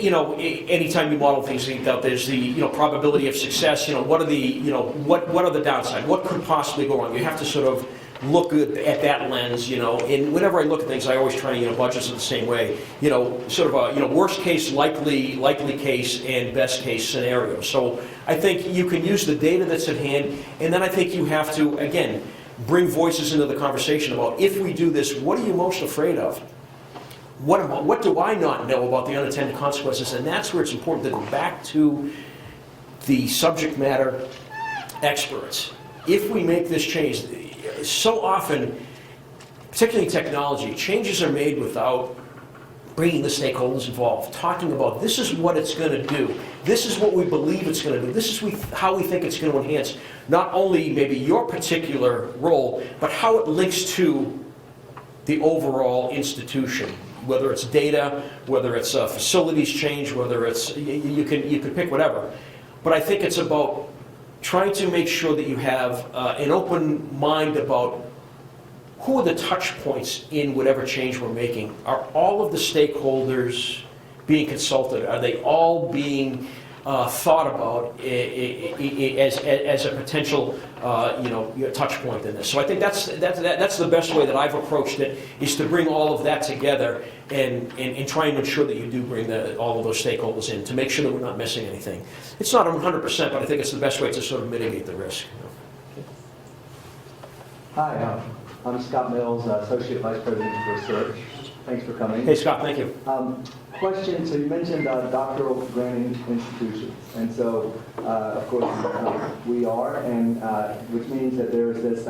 anytime you model things out, there's the, probability of success. What are the, what are the downside? What could possibly go wrong? You have to sort of look at that lens, and whenever I look at things, I always try to, budget it the same way, sort of a, worst case, likely case, and best case scenario. So I think you can use the data that's at hand, and then I think you have to, again, bring voices into the conversation about, if we do this, what are you most afraid of? What do I not know about the unintended consequences? And that's where it's important to go back to the subject matter experts. If we make this change, so often, particularly in technology, changes are made without bringing the stakeholders involved, talking about this is what it's going to do, this is what we believe it's going to do, this is how we think it's going to enhance not only maybe your particular role, but how it links to the overall institution, whether it's data, whether it's facilities change, whether it's, you can pick whatever. But I think it's about trying to make sure that you have an open mind about who are the touch points in whatever change we're making. Are all of the stakeholders being consulted? Are they all being thought about as a potential, touch point in this. So I think that's the best way that I've approached it, is to bring all of that together and try and ensure that you do bring all of those stakeholders in to make sure that we're not missing anything. It's not 100%, but I think it's the best way to sort of mitigate the risk. Hi, I'm Scott Mills, Associate Vice President for Research. Thanks for coming. Hey, Scott, thank you. Question, so you mentioned doctoral granting institutions, and so, of course, we are, and which means that there's this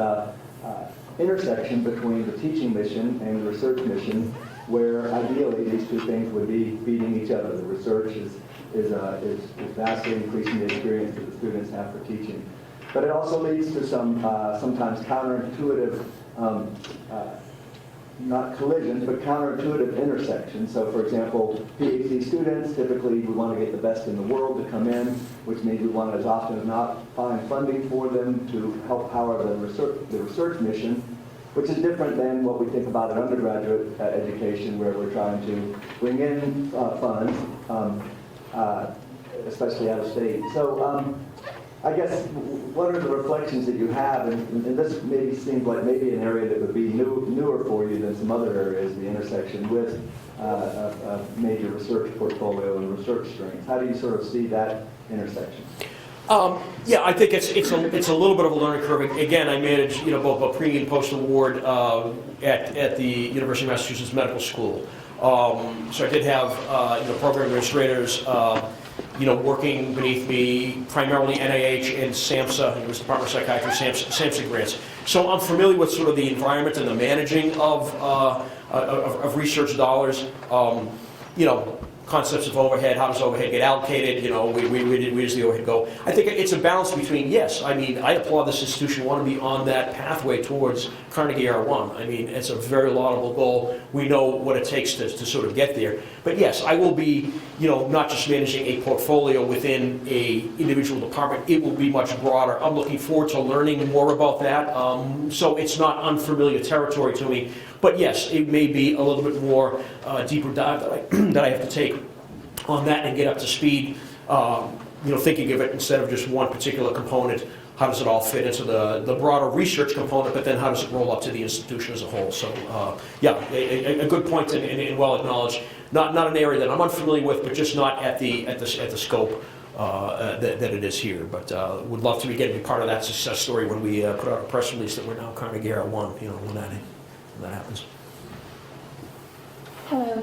intersection between the teaching mission and the research mission, where ideally these two things would be feeding each other. The research is vastly increasing the experience that the students have for teaching. But it also leads to some sometimes counterintuitive, not collisions, but counterintuitive intersections. So for example, PhD students, typically we want to get the best in the world to come in, which means we want to as often as not find funding for them to help power the research mission, which is different than what we think about in undergraduate education, where we're trying to bring in funds, especially out of state. So I guess, what are the reflections that you have, and this maybe seems like maybe an area that would be newer for you than some other areas, the intersection with a major research portfolio and research strengths. How do you sort of see that intersection? Yeah, I think it's a little bit of a learning curve. Again, I manage both a pre and post award at the University of Massachusetts Medical School. So I did have program administrators working beneath me, primarily NIH and SAMHSA, it was Department of Psychiatry, SAMHSA grants. So I'm familiar with sort of the environment and the managing of research dollars. Concepts of overhead, how does overhead get allocated, where does the overhead go? I think it's a balance between, yes, I mean, I applaud this institution, want to be on that pathway towards Carnegie R1. I mean, it's a very laudable goal. We know what it takes to sort of get there. But yes, I will be, not just managing a portfolio within a individual department, it will be much broader. I'm looking forward to learning more about that. So it's not unfamiliar territory to me. But yes, it may be a little bit more deeper dive that I have to take on that and get up to speed, thinking of it instead of just one particular component. How does it all fit into the broader research component, but then how does it roll up to the institution as a whole? So a good point and well acknowledged. Not an area that I'm unfamiliar with, but just not at the scope that it is here. But would love to be getting part of that success story when we put out a press release that we're now Carnegie R1, when that happens. Hello.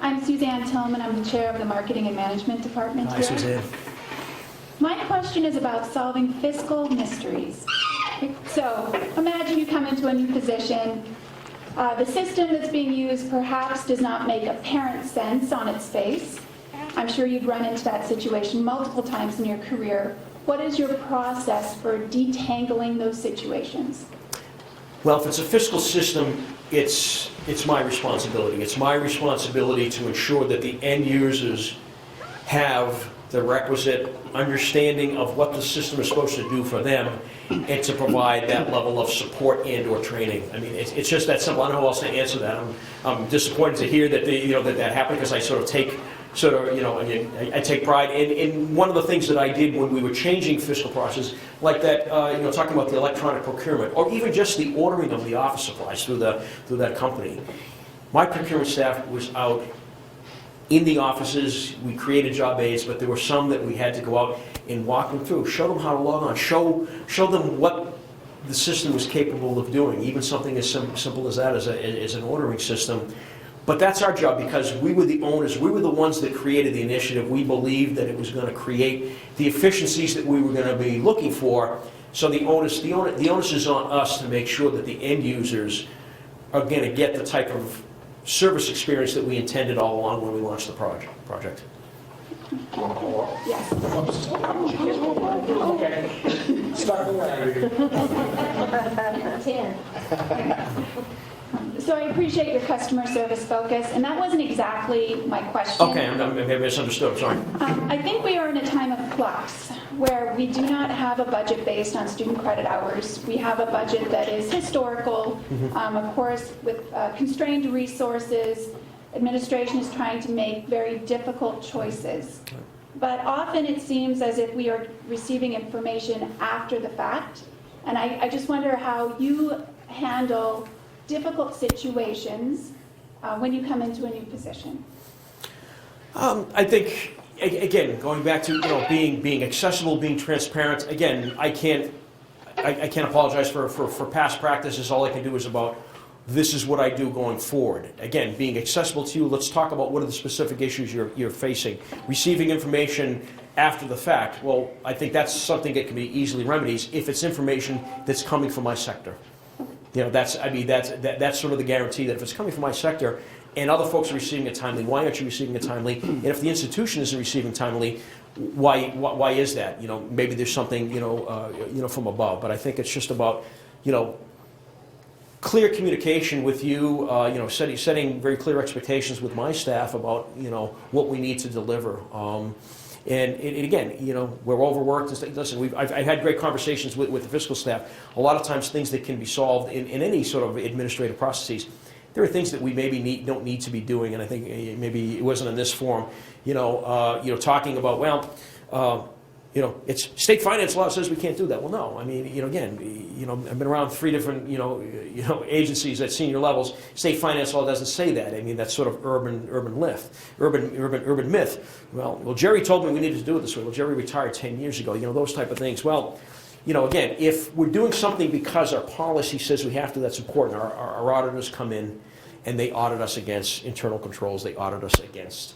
I'm Suzanne Tillman. I'm the chair of the Marketing and Management Department Hi, here. Suzanne. My question is about solving fiscal mysteries. So imagine you come into a new position. The system that's being used perhaps does not make apparent sense on its face. I'm sure you've run into that situation multiple times in your career. What is your process for detangling those situations? Well, if it's a fiscal system, it's my responsibility. It's my responsibility to ensure that the end users have the requisite understanding of what the system is supposed to do for them and to provide that level of support and or training. I mean, it's just that simple. I don't know how else to answer that. I'm disappointed to hear that that happened, because I I take pride in one of the things that I did when we were changing fiscal process, like that, talking about the electronic procurement, or even just the ordering of the office supplies through that company. My procurement staff was out in the offices. We created job aids, but there were some that we had to go out and walk them through, show them how to log on, show them what the system was capable of doing, even something as simple as that, as an ordering system. But that's our job, because we were the owners. We were the ones that created the initiative. We believed that it was going to create the efficiencies that we were going to be looking for. So the onus is on us to make sure that the end users are going to get the type of service experience that we intended all along when we launched the project. Yes. So I appreciate your customer service focus, and that wasn't exactly my question. Okay, I misunderstood, sorry. I think we are in a time of flux where we do not have a budget based on student credit hours. We have a budget that is historical. Of course, with constrained resources, administration is trying to make very difficult choices. but often it seems as if we are receiving information after the fact. And I just wonder how you handle difficult situations when you come into a new position. I think, again, going back to, being accessible, being transparent, again, I can't apologize for past practices. All I can do is about, this is what I do going forward. Again, being accessible to you, let's talk about what are the specific issues you're facing. Receiving information after the fact, well, I think that's something that can be easily remedied if it's information that's coming from my sector. That's sort of the guarantee that if it's coming from my sector and other folks are receiving it timely, why aren't you receiving it timely? And if the institution isn't receiving timely, why is that? Maybe there's something, from above. But I think it's just about, clear communication with you, setting very clear expectations with my staff about, what we need to deliver. And again, we're overworked. Listen, I've had great conversations with the fiscal staff. A lot of times things that can be solved in any sort of administrative processes, there are things that we maybe don't need to be doing, and I think maybe it wasn't in this form, talking about, it's state finance law says we can't do that. Well, no. I mean, again, I've been around 3 different, agencies at senior levels. State finance law doesn't say that. I mean, that's sort of urban myth. Well, Jerry told me we needed to do it this way. Well, Jerry retired 10 years ago. Those type of things. Well, again, if we're doing something because our policy says we have to, that's important. Our auditors come in and they audit us against internal controls. They audit us against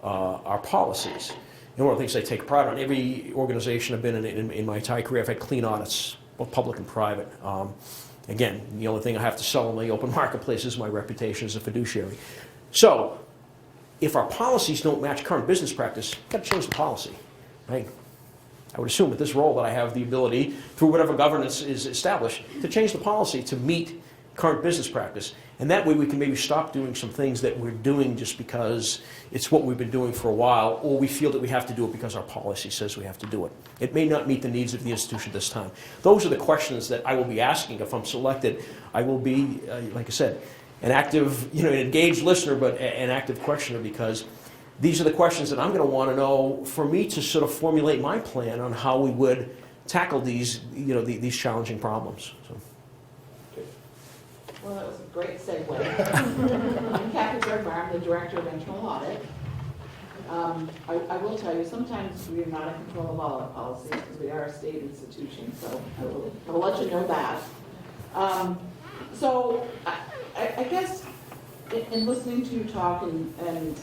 our policies. One of the things I take pride on, every organization I've been in my entire career, I've had clean audits, both public and private. Again, the only thing I have to sell in the open marketplace is my reputation as a fiduciary. So, if our policies don't match current business practice, you've got to change the policy, right? I would assume with this role that I have the ability, through whatever governance is established, to change the policy to meet current business practice. And that way we can maybe stop doing some things that we're doing just because it's what we've been doing for a while, or we feel that we have to do it because our policy says we have to do it. It may not meet the needs of the institution this time. Those are the questions that I will be asking if I'm selected. I will be, like I said, an active, an engaged listener, but an active questioner, because these are the questions that I'm going to want to know for me to sort of formulate my plan on how we would tackle these, these challenging problems. So. Well, that was a great segue. I'm Kathy Bergmeyer, I'm the Director of Internal Audit. I will tell you, sometimes we are not in control of all our policies because we are a state institution, so I will let you know that. So I guess in listening to you talk and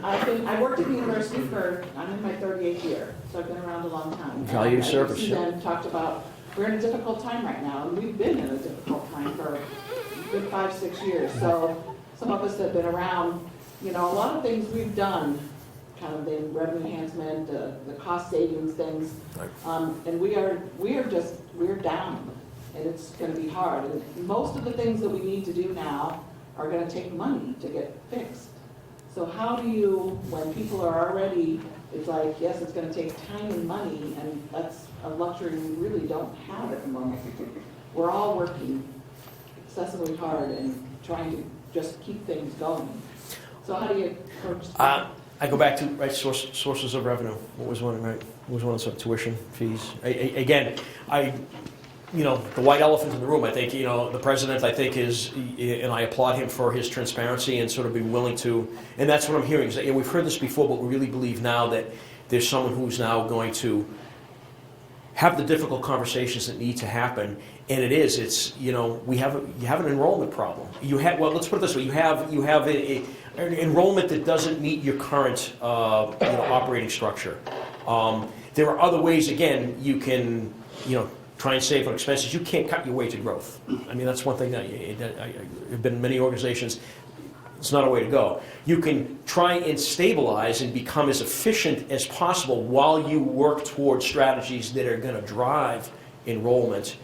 I worked at the university I'm in my 38th year, so I've been around a long time. Value service. You then talked about, we're in a difficult time right now, and we've been in a difficult time for a good 5-6 years. So some of us have been around, a lot of things we've done, kind of the revenue enhancement, the cost savings things, and we're down, and it's going to be hard. And most of the things that we need to do now are going to take money to get fixed. So how do you, when people are already, it's like, yes, it's going to take time and money, and that's a luxury we really don't have at the moment. We're all working excessively hard and trying to just keep things going. So how do you approach that? I go back to sources of revenue. What was one, right? What was one? Some tuition fees. Again, the white elephant in the room, I think, the president, I think, and I applaud him for his transparency and sort of being willing to, and that's what I'm hearing, is that, we've heard this before, but we really believe now that there's someone who's now going to have the difficult conversations that need to happen, and it's, you have an enrollment problem. Let's put it this way, you have an enrollment that doesn't meet your current, operating structure. There are other ways, again, you can, try and save on expenses. You can't cut your way to growth. I mean, that's one thing that I've been in many organizations. It's not a way to go. You can try and stabilize and become as efficient as possible while you work toward strategies that are going to drive enrollment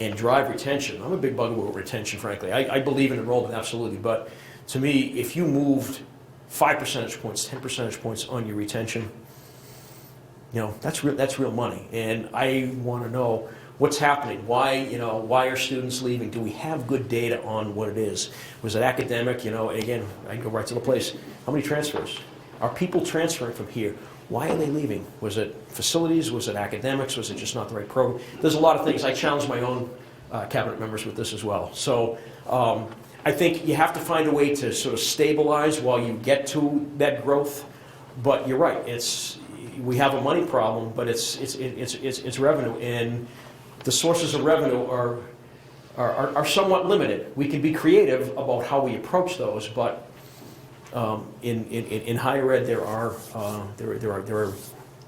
and drive retention. I'm a big bugaboo with retention, frankly. I believe in enrollment, absolutely. But to me, if you moved 5 percentage points, 10 percentage points on your retention, that's real money. And I want to know what's happening. Why are students leaving? Do we have good data on what it is? Was it academic? Again, I go right to the place. How many transfers? Are people transferring from here? Why are they leaving? Was it facilities? Was it academics? Was it just not the right program? There's a lot of things. I challenge my own cabinet members with this as well. So I think you have to find a way to sort of stabilize while you get to that growth. But you're right. We have a money problem, but it's revenue, and the sources of revenue are somewhat limited. We can be creative about how we approach those, but in higher ed, there are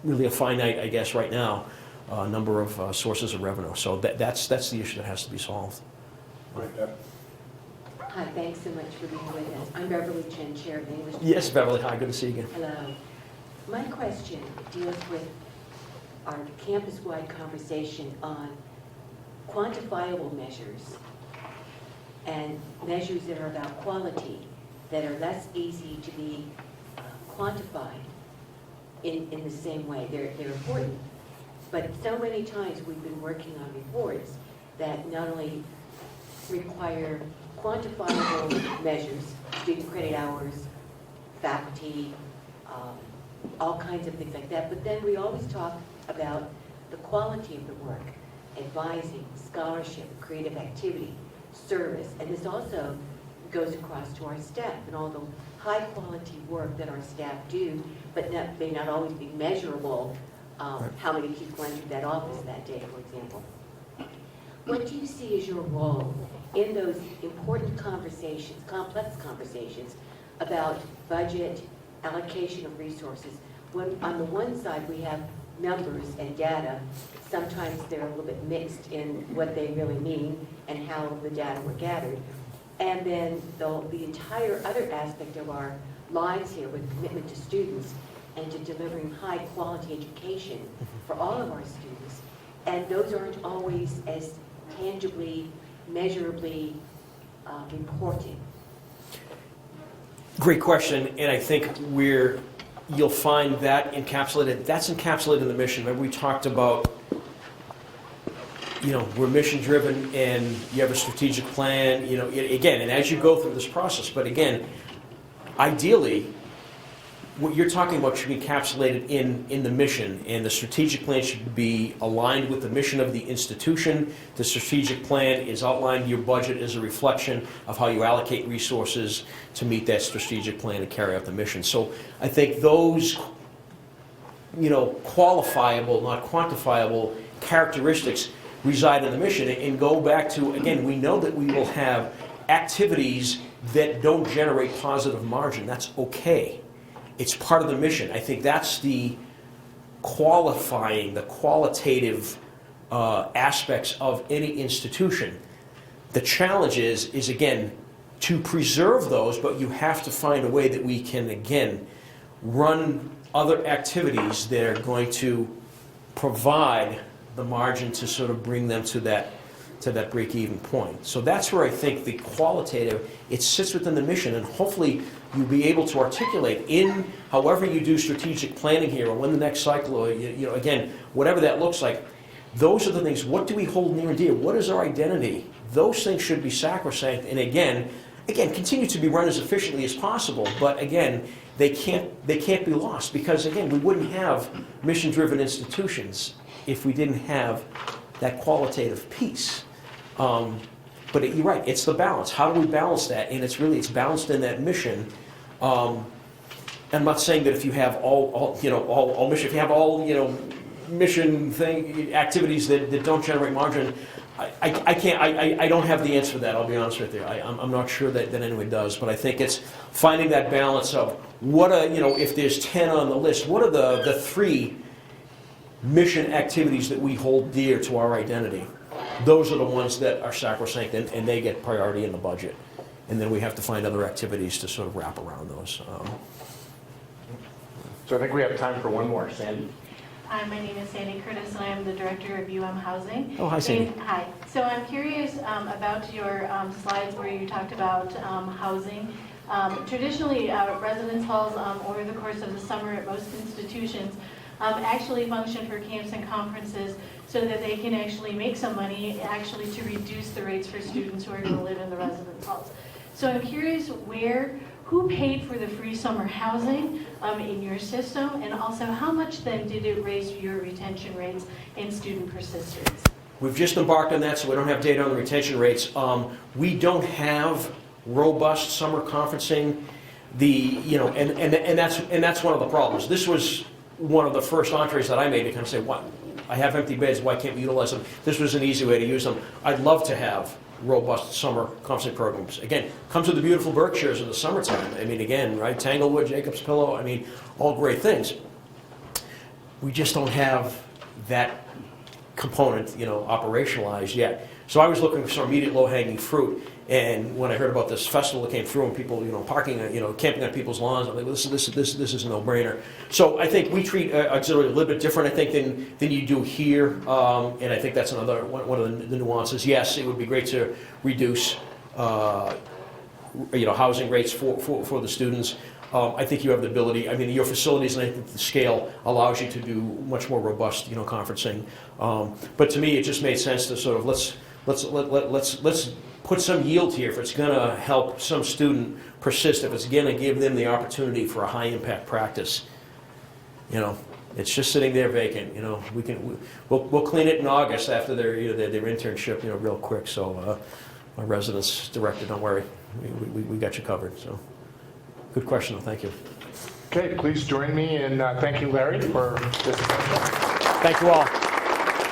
really a finite, I guess, right now, number of sources of revenue. So that's the issue that has to be solved. Hi, thanks so much for being with us. I'm Beverly Chen, Chair of the English. Yes, Beverly. Hi, good to see you again. Hello. My question deals with our campus-wide conversation on quantifiable measures and measures that are about quality that are less easy to be quantified in the same way. They're important, but so many times we've been working on reports that not only require quantifiable measures, student credit hours, faculty, all kinds of things like that, but then we always talk about the quality of the work, advising, scholarship, creative activity, service, and this also goes across to our staff and all the high-quality work that our staff do, but may not always be measurable, how many people entered that office that day, for example. What do you see as your role in those important conversations, complex conversations, about budget, allocation of resources? When on the one side we have numbers and data, sometimes they're a little bit mixed in what they really mean and how the data were gathered. And then the entire other aspect of our lives here with commitment to students and to delivering high quality education for all of our students. And those aren't always as tangibly, measurably reported. Great question, and I think you'll find that encapsulated in the mission. Remember we talked about, we're mission driven and you have a strategic plan, again, and as you go through this process, but again, ideally, what you're talking about should be encapsulated in the mission, and the strategic plan should be aligned with the mission of the institution. The strategic plan is outlined, your budget is a reflection of how you allocate resources to meet that strategic plan and carry out the mission. So I think those, qualifiable, not quantifiable characteristics reside in the mission, and go back to, again, we know that we will have activities that don't generate positive margin. That's okay. It's part of the mission. I think that's the qualifying, the qualitative aspects of any institution. The challenge is again, to preserve those, but you have to find a way that we can, again, run other activities that are going to provide the margin to sort of bring them to that break-even point. So that's where I think the qualitative, it sits within the mission, and hopefully you'll be able to articulate in however you do strategic planning here, or when the next cycle, or again, whatever that looks like. Those are the things. What do we hold near and dear? What is our identity? Those things should be sacrosanct, and again, continue to be run as efficiently as possible. But again, they can't be lost, because again, we wouldn't have mission-driven institutions if we didn't have that qualitative piece. But you're right, it's the balance. How do we balance that? And it's balanced in that mission. I'm not saying that if you have all mission, if you have all mission activities that don't generate margin, I don't have the answer to that. I'll be honest with you. I'm not sure that anyone does. But I think it's finding that balance of if there's 10 on the list, what are the 3 mission activities that we hold dear to our identity? Those are the ones that are sacrosanct, and they get priority in the budget. And then we have to find other activities to sort of wrap around those. So I think we have time for one more. Sandy? Hi, my name is Sandy Curtis, and I am the director of Housing. Oh, hi, Sandy. Hi. So I'm curious about your slides where you talked about housing. Traditionally, residence halls over the course of the summer at most institutions actually function for camps and conferences so that they can actually make some money, actually to reduce the rates for students who are going to live in the residence halls. So I'm curious who paid for the free summer housing in your system, and also how much then did it raise your retention rates and student persistence? We've just embarked on that, so we don't have data on the retention rates. We don't have robust summer conferencing. And that's one of the problems. This was one of the first entrees that I made to kind of say, what? I have empty beds, why can't we utilize them? This was an easy way to use them. I'd love to have robust summer conferencing programs. Again, come to the beautiful Berkshires in the summertime. I mean, again, right, Tanglewood, Jacob's Pillow, I mean, all great things. We just don't have that component, operationalized yet. So I was looking for some immediate low-hanging fruit, and when I heard about this festival that came through and people, parking, camping on people's lawns, I'm like, well, this is a no-brainer. So I think we treat auxiliary a little bit different, I think, than you do here, and I think that's another one of the nuances. Yes, it would be great to reduce, housing rates for the students. I think you have the ability, your facilities, and I think the scale allows you to do much more robust, conferencing. But to me, it just made sense to sort of let's put some yield here if it's going to help some student persist, if it's going to give them the opportunity for a high-impact practice. It's just sitting there vacant. We'll clean it in August after their internship, real quick. So my residence director, don't worry, we got you covered. So. Good question, though. Thank you. Okay, please join me in thanking Larry for this. Thank you all.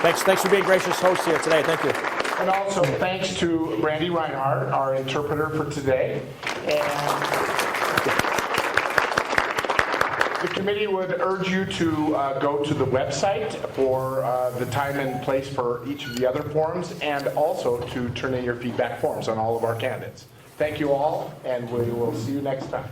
Thanks for being gracious hosts here today. Thank you. And also thanks to Brandy Reinhardt, our interpreter for today. And the committee would urge you to go to the website for the time and place for each of the other forums, and also to turn in your feedback forms on all of our candidates. Thank you all, and we will see you next time.